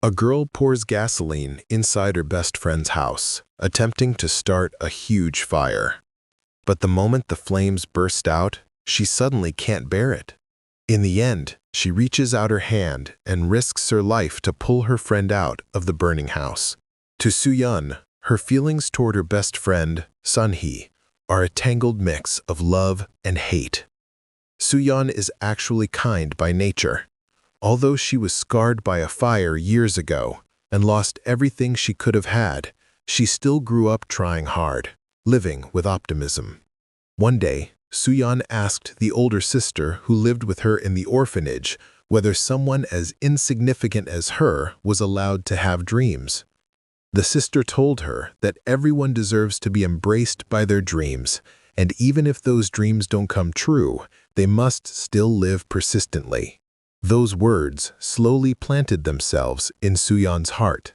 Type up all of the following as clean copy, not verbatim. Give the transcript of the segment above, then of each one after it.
A girl pours gasoline inside her best friend's house, attempting to start a huge fire. But the moment the flames burst out, she suddenly can't bear it. In the end, she reaches out her hand and risks her life to pull her friend out of the burning house. To Soo-yeon, her feelings toward her best friend, Sun-hee, are a tangled mix of love and hate. Soo-yeon is actually kind by nature. Although she was scarred by a fire years ago and lost everything she could have had, she still grew up trying hard, living with optimism. One day, Soo-yeon asked the older sister who lived with her in the orphanage whether someone as insignificant as her was allowed to have dreams. The sister told her that everyone deserves to be embraced by their dreams, and even if those dreams don't come true, they must still live persistently. Those words slowly planted themselves in Soo-yeon's heart.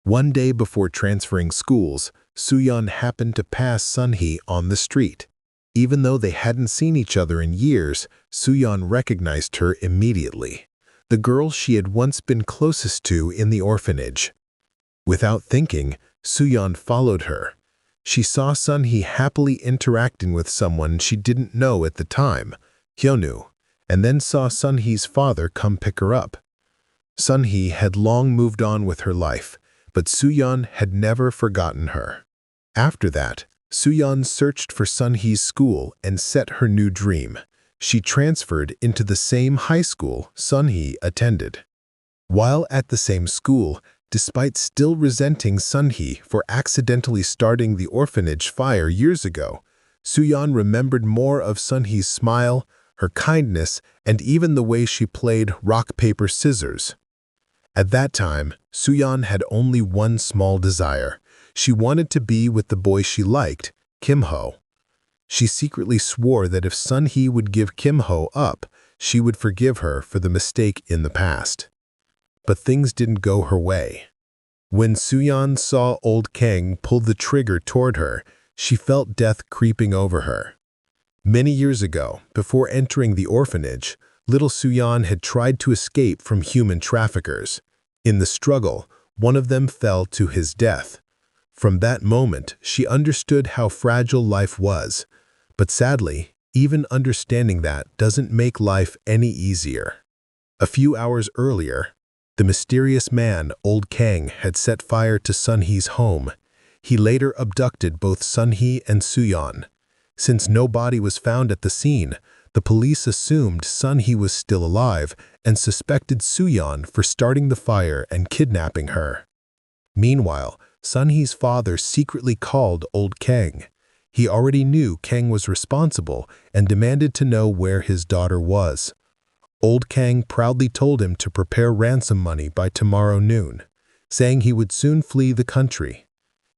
One day before transferring schools, Soo-yeon happened to pass Sun-hee on the street. Even though they hadn't seen each other in years, Soo-yeon recognized her immediately, the girl she had once been closest to in the orphanage. Without thinking, Soo-yeon followed her. She saw Sun-hee happily interacting with someone she didn't know at the time, Hyunwoo, and then saw Sun-hee's father come pick her up. Sun-hee had long moved on with her life, but Soo-yeon had never forgotten her. After that, Soo-yeon searched for Sun-hee's school and set her new dream. She transferred into the same high school Sun-hee attended. While at the same school, despite still resenting Sun-hee for accidentally starting the orphanage fire years ago, Soo-yeon remembered more of Sun-hee's smile, her kindness, and even the way she played rock, paper, scissors. At that time, Soo-yeon had only one small desire. She wanted to be with the boy she liked, Kim-ho. She secretly swore that if Sun-hee would give Kim-ho up, she would forgive her for the mistake in the past. But things didn't go her way. When Soo-yeon saw old Kang pull the trigger toward her, she felt death creeping over her. Many years ago, before entering the orphanage, little Soo-yeon had tried to escape from human traffickers. In the struggle, one of them fell to his death. From that moment, she understood how fragile life was. But sadly, even understanding that doesn't make life any easier. A few hours earlier, the mysterious man, old Kang, had set fire to Sun-hee's home. He later abducted both Sun-hee and Soo-yeon. Since no body was found at the scene, the police assumed Sun-hee was still alive and suspected Soo-yeon for starting the fire and kidnapping her. Meanwhile, Sun-hee's father secretly called old Kang. He already knew Kang was responsible and demanded to know where his daughter was. Old Kang proudly told him to prepare ransom money by tomorrow noon, saying he would soon flee the country.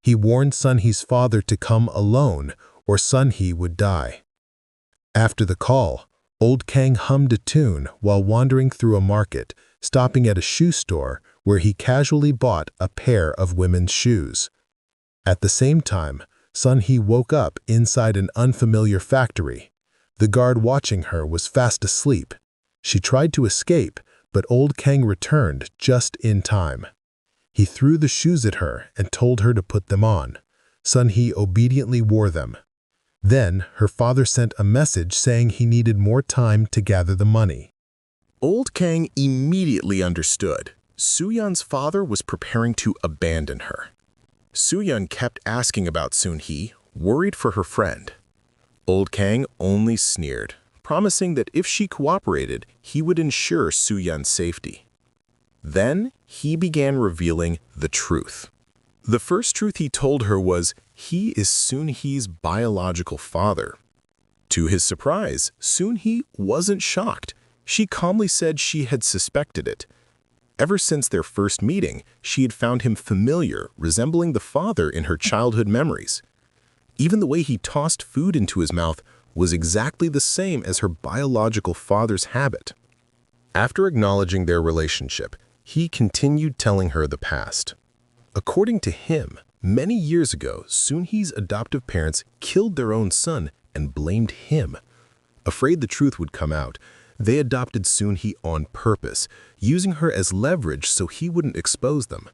He warned Sun-hee's father to come alone or Sun-hee would die. After the call, old Kang hummed a tune while wandering through a market, stopping at a shoe store where he casually bought a pair of women's shoes. At the same time, Sun-hee woke up inside an unfamiliar factory. The guard watching her was fast asleep. She tried to escape, but old Kang returned just in time. He threw the shoes at her and told her to put them on. Sun-hee obediently wore them. Then, her father sent a message saying he needed more time to gather the money. Old Kang immediately understood. Soo-yeon's father was preparing to abandon her. Soo-yeon kept asking about Sun-hee, worried for her friend. Old Kang only sneered, promising that if she cooperated, he would ensure Soo-yeon's safety. Then, he began revealing the truth. The first truth he told her was he is Sun-hee's biological father. To his surprise, Sun-hee wasn't shocked. She calmly said she had suspected it. Ever since their first meeting, she had found him familiar, resembling the father in her childhood memories. Even the way he tossed food into his mouth was exactly the same as her biological father's habit. After acknowledging their relationship, he continued telling her the past. According to him, many years ago, Sun-hee's adoptive parents killed their own son and blamed him. Afraid the truth would come out, They adopted Soon-hee on purpose, using her as leverage so he wouldn't expose them.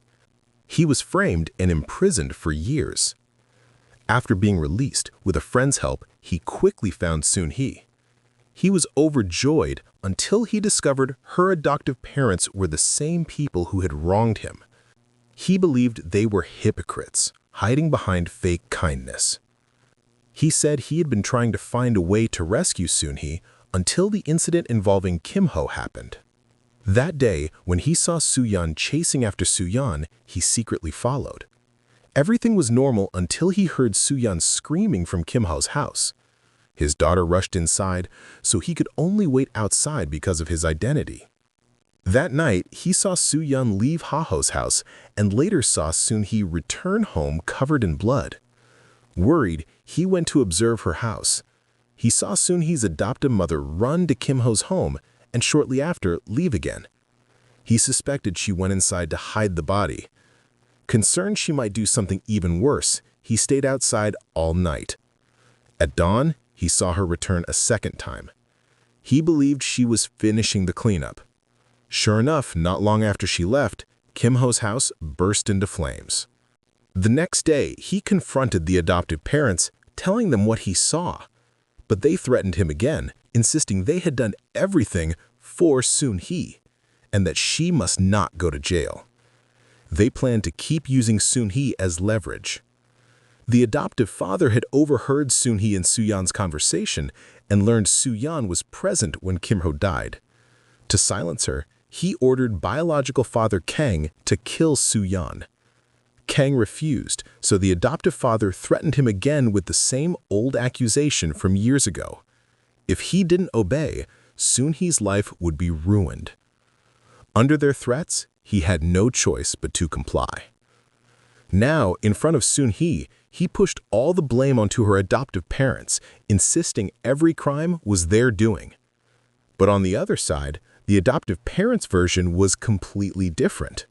He was framed and imprisoned for years. After being released, with a friend's help, he quickly found Soon-hee. He was overjoyed until he discovered her adoptive parents were the same people who had wronged him. He believed they were hypocrites, hiding behind fake kindness. He said he had been trying to find a way to rescue Soon-hee until the incident involving Kim-ho happened. That day, when he saw Soo-yeon chasing after Soo-yeon, he secretly followed. Everything was normal until he heard Soo-yeon screaming from Kim-ho's house. His daughter rushed inside, so he could only wait outside because of his identity. That night, he saw Soo-yeon leave Ha-ho's house and later saw Soon-hee return home covered in blood. Worried, he went to observe her house. He saw Soon-hee's adoptive mother run to Kim-ho's home and shortly after leave again. He suspected she went inside to hide the body. Concerned she might do something even worse, he stayed outside all night. At dawn, he saw her return a second time. He believed she was finishing the cleanup. Sure enough, not long after she left, Kim-ho's house burst into flames. The next day, he confronted the adoptive parents, telling them what he saw. But they threatened him again, insisting they had done everything for Soon-hee, and that she must not go to jail. They planned to keep using Soon-hee as leverage. The adoptive father had overheard Soon-hee and Soo-yeon's conversation and learned Soo-yeon was present when Kim-ho died. To silence her, he ordered biological father Kang to kill Soo-yeon. Kang refused, so the adoptive father threatened him again with the same old accusation from years ago. If he didn't obey, Soon-hee's life would be ruined. Under their threats, he had no choice but to comply. Now, in front of Soon-hee, he pushed all the blame onto her adoptive parents, insisting every crime was their doing. But on the other side, the adoptive parents' version was completely different.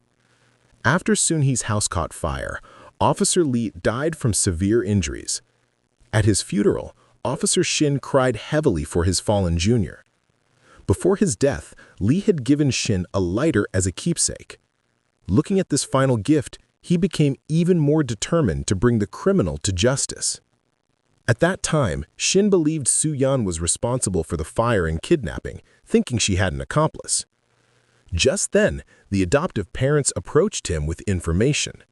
After Soon-hee's house caught fire, Officer Lee died from severe injuries. At his funeral, Officer Shin cried heavily for his fallen junior. Before his death, Lee had given Shin a lighter as a keepsake. Looking at this final gift, he became even more determined to bring the criminal to justice. At that time, Shin believed Soo-yeon was responsible for the fire and kidnapping, thinking she had an accomplice. Just then, the adoptive parents approached him with information.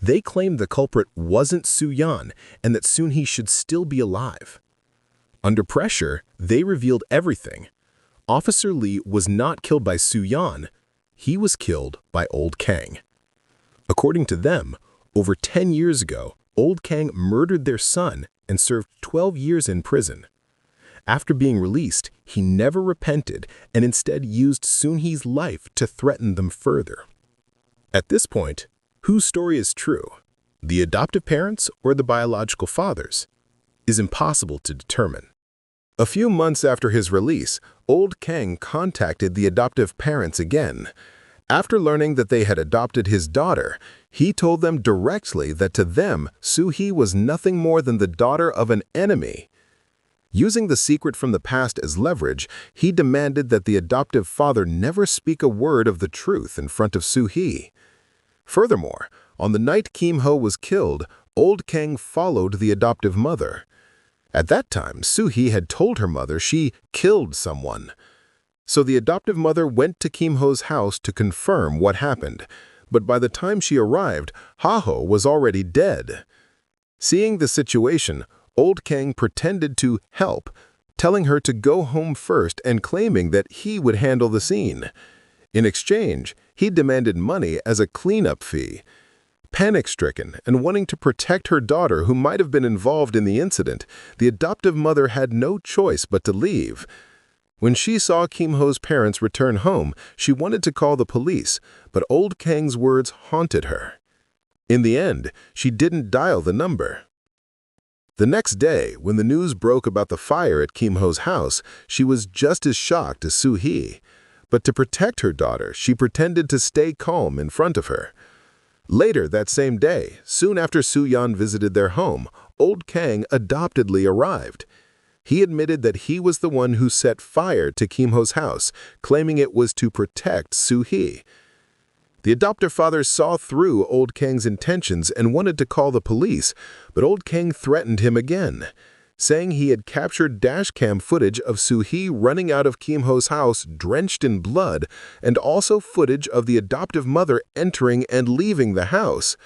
They claimed the culprit wasn't Soo-yeon and that Soon-hee should still be alive. Under pressure, they revealed everything. Officer Lee was not killed by Soo-yeon. He was killed by Old Kang. According to them, over 10 years ago, Old Kang murdered their son and served 12 years in prison. After being released, he never repented and instead used Soon-hee's life to threaten them further. At this point, whose story is true? The adoptive parents or the biological fathers? Is impossible to determine. A few months after his release, Old Kang contacted the adoptive parents again. After learning that they had adopted his daughter, he told them directly that to them, Soo-hee was nothing more than the daughter of an enemy. Using the secret from the past as leverage, he demanded that the adoptive father never speak a word of the truth in front of Soo-hee. Furthermore, on the night Kim-ho was killed, Old Kang followed the adoptive mother. At that time, Soo-hee had told her mother she killed someone. So the adoptive mother went to Kim-ho's house to confirm what happened, but by the time she arrived, Ha-ho was already dead. Seeing the situation, Old Kang pretended to help, telling her to go home first and claiming that he would handle the scene. In exchange, he demanded money as a cleanup fee. Panic-stricken and wanting to protect her daughter who might have been involved in the incident, the adoptive mother had no choice but to leave. When she saw Kim-ho's parents return home, she wanted to call the police, but Old Kang's words haunted her. In the end, she didn't dial the number. The next day, when the news broke about the fire at Kim-ho's house, she was just as shocked as Soo-hee. But to protect her daughter, she pretended to stay calm in front of her. Later that same day, soon after Soo-yeon visited their home, Old Kang adoptedly arrived. He admitted that he was the one who set fire to Kim Ho's house, claiming it was to protect Soo-hee. The adoptive father saw through Old Kang's intentions and wanted to call the police, but Old Kang threatened him again, saying he had captured dashcam footage of Soo-hee running out of Kim Ho's house drenched in blood and also footage of the adoptive mother entering and leaving the house.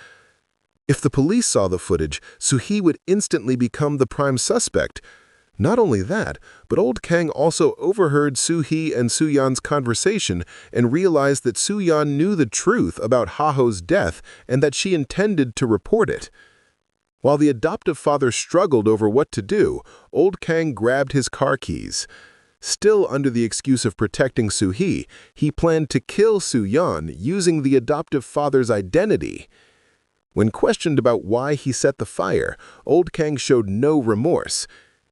If the police saw the footage, Soo-hee would instantly become the prime suspect. Not only that, but Old Kang also overheard Soo-hee and Soo-yeon's conversation and realized that Soo-yeon knew the truth about Ha-ho's death and that she intended to report it. While the adoptive father struggled over what to do, Old Kang grabbed his car keys. Still under the excuse of protecting Soo-hee, he planned to kill Soo-yeon using the adoptive father's identity. When questioned about why he set the fire, Old Kang showed no remorse.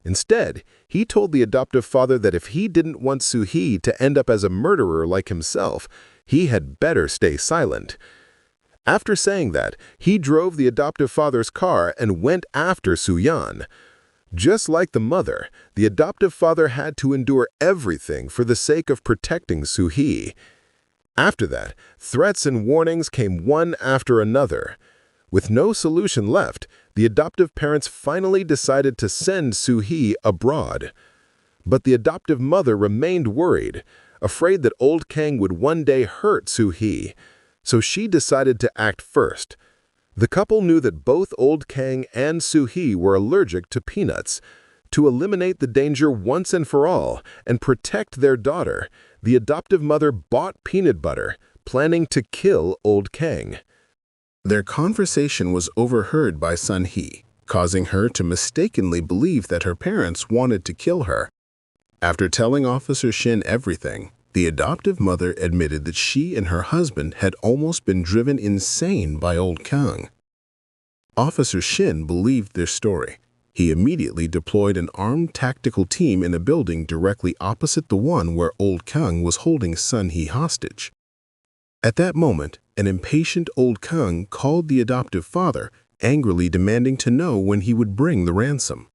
Instead, he told the adoptive father that if he didn't want Soo-hee to end up as a murderer like himself, he had better stay silent. After saying that, he drove the adoptive father's car and went after Soo-yeon. Just like the mother, the adoptive father had to endure everything for the sake of protecting Soo-hee. After that, threats and warnings came one after another. With no solution left, the adoptive parents finally decided to send Soo-hee abroad. But the adoptive mother remained worried, afraid that Old Kang would one day hurt Soo-hee. So she decided to act first. The couple knew that both Old Kang and Soo-hee were allergic to peanuts. To eliminate the danger once and for all and protect their daughter, the adoptive mother bought peanut butter, planning to kill Old Kang. Their conversation was overheard by Sun-hee, causing her to mistakenly believe that her parents wanted to kill her. After telling Officer Shin everything, the adoptive mother admitted that she and her husband had almost been driven insane by Old Kang. Officer Shin believed their story. He immediately deployed an armed tactical team in a building directly opposite the one where Old Kang was holding Sun-hee hostage. At that moment, an impatient Old Kang called the adoptive father, angrily demanding to know when he would bring the ransom.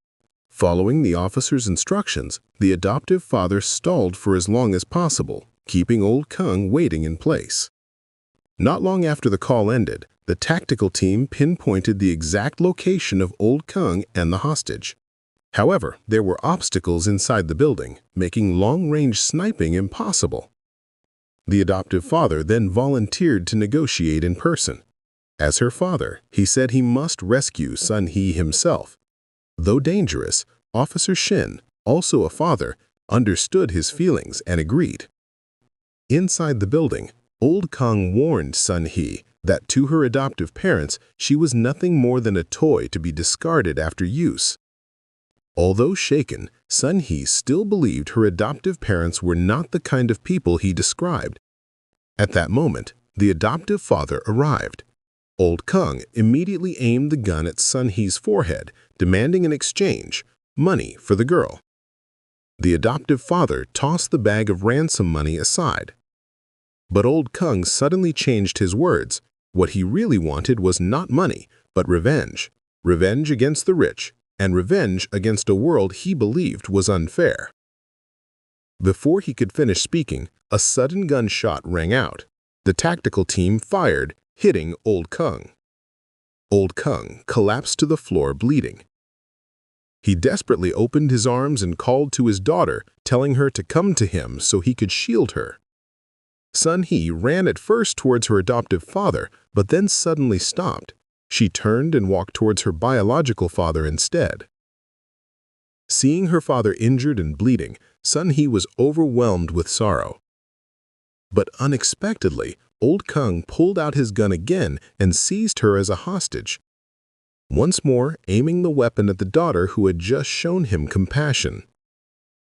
Following the officer's instructions, the adoptive father stalled for as long as possible, keeping Old Kang waiting in place. Not long after the call ended, the tactical team pinpointed the exact location of Old Kang and the hostage. However, there were obstacles inside the building, making long-range sniping impossible. The adoptive father then volunteered to negotiate in person. As her father, he said he must rescue Sun-hee himself. Though dangerous, Officer Shin, also a father, understood his feelings and agreed. Inside the building, Old Kang warned Sun-hee that to her adoptive parents she was nothing more than a toy to be discarded after use. Although shaken, Sun-hee still believed her adoptive parents were not the kind of people he described. At that moment, the adoptive father arrived. Old Kang immediately aimed the gun at Sun-hee's forehead, demanding in exchange money for the girl. The adoptive father tossed the bag of ransom money aside. But Old Kang suddenly changed his words. What he really wanted was not money, but revenge. Revenge against the rich, and revenge against a world he believed was unfair. Before he could finish speaking, a sudden gunshot rang out. The tactical team fired, hitting Old Kang. Old Kang collapsed to the floor bleeding. He desperately opened his arms and called to his daughter, telling her to come to him so he could shield her. Sun-hee ran at first towards her adoptive father, but then suddenly stopped. She turned and walked towards her biological father instead. Seeing her father injured and bleeding, Sun-hee was overwhelmed with sorrow. But unexpectedly, Old Kang pulled out his gun again and seized her as a hostage, once more aiming the weapon at the daughter who had just shown him compassion.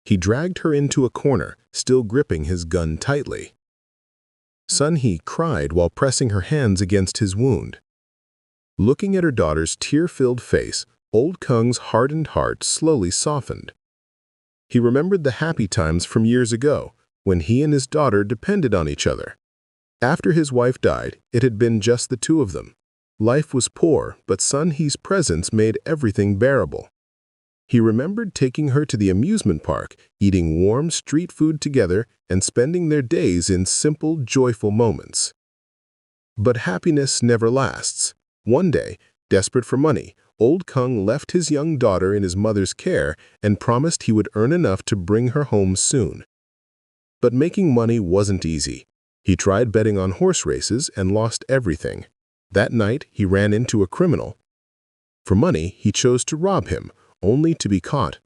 He dragged her into a corner, still gripping his gun tightly. Sun-hee cried while pressing her hands against his wound. Looking at her daughter's tear-filled face, Old Kang's hardened heart slowly softened. He remembered the happy times from years ago, when he and his daughter depended on each other. After his wife died, it had been just the two of them. Life was poor, but Sun-hee's presence made everything bearable. He remembered taking her to the amusement park, eating warm street food together, and spending their days in simple, joyful moments. But happiness never lasts. One day, desperate for money, Old Kung left his young daughter in his mother's care and promised he would earn enough to bring her home soon. But making money wasn't easy. He tried betting on horse races and lost everything. That night, he ran into a criminal. For money, he chose to rob him, only to be caught.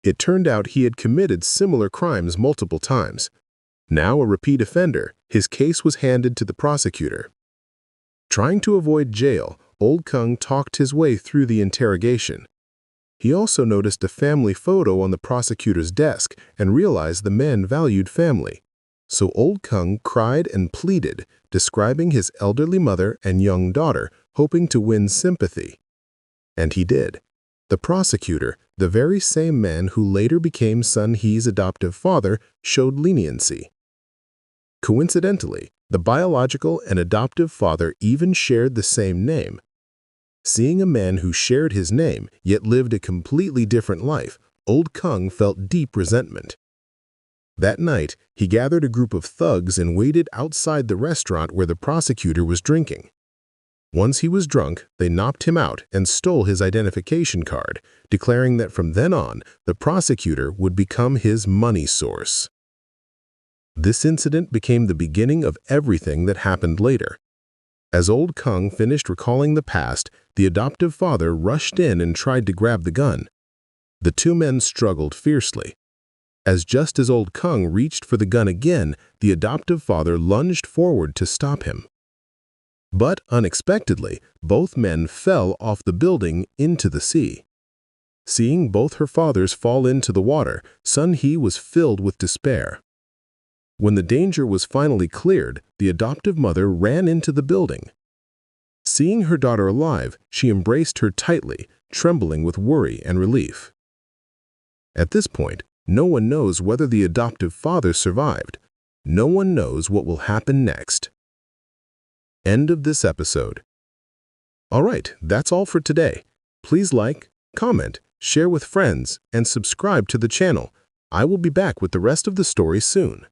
It turned out he had committed similar crimes multiple times. Now a repeat offender, his case was handed to the prosecutor. Trying to avoid jail, Old Kung talked his way through the interrogation. He also noticed a family photo on the prosecutor's desk and realized the man valued family. So Old Kung cried and pleaded, describing his elderly mother and young daughter, hoping to win sympathy. And he did. The prosecutor, the very same man who later became Sun He's adoptive father, showed leniency. Coincidentally, the biological and adoptive father even shared the same name. Seeing a man who shared his name yet lived a completely different life, Old Kung felt deep resentment. That night, he gathered a group of thugs and waited outside the restaurant where the prosecutor was drinking. Once he was drunk, they knocked him out and stole his identification card, declaring that from then on, the prosecutor would become his money source. This incident became the beginning of everything that happened later. As Old Kung finished recalling the past, the adoptive father rushed in and tried to grab the gun. The two men struggled fiercely. Just as Old Kung reached for the gun again, the adoptive father lunged forward to stop him. But unexpectedly, both men fell off the building into the sea. Seeing both her fathers fall into the water, Sun He was filled with despair. When the danger was finally cleared, the adoptive mother ran into the building. Seeing her daughter alive, she embraced her tightly, trembling with worry and relief. At this point, no one knows whether the adoptive father survived. No one knows what will happen next. End of this episode. Alright, that's all for today. Please like, comment, share with friends, and subscribe to the channel. I will be back with the rest of the story soon.